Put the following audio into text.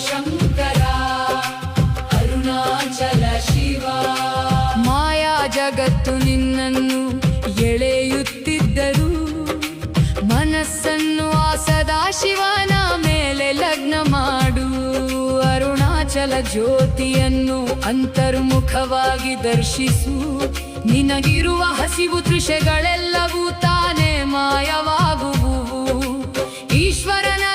ಶಂಕರ ಅರುಣಾಚಲ ಶಿವ. ಮಾಯಾ ಜಗತ್ತು ನಿನ್ನನ್ನು ಎಳೆಯುತ್ತಿದ್ದರು, ಮನಸ್ಸನ್ನು ಆ ಸದಾಶಿವನ ಮೇಲೆ ಲಗ್ನ ಮಾಡು. ಅರುಣಾಚಲ ಜ್ಯೋತಿಯನ್ನು ಅಂತರ್ಮುಖವಾಗಿ ದರ್ಶಿಸು, ನಿನಗಿರುವ ಹಸಿವು ತೃಷೆಗಳೆಲ್ಲವೂ ತಾನೇ ಮಾಯವಾಗುವು. ಈಶ್ವರನ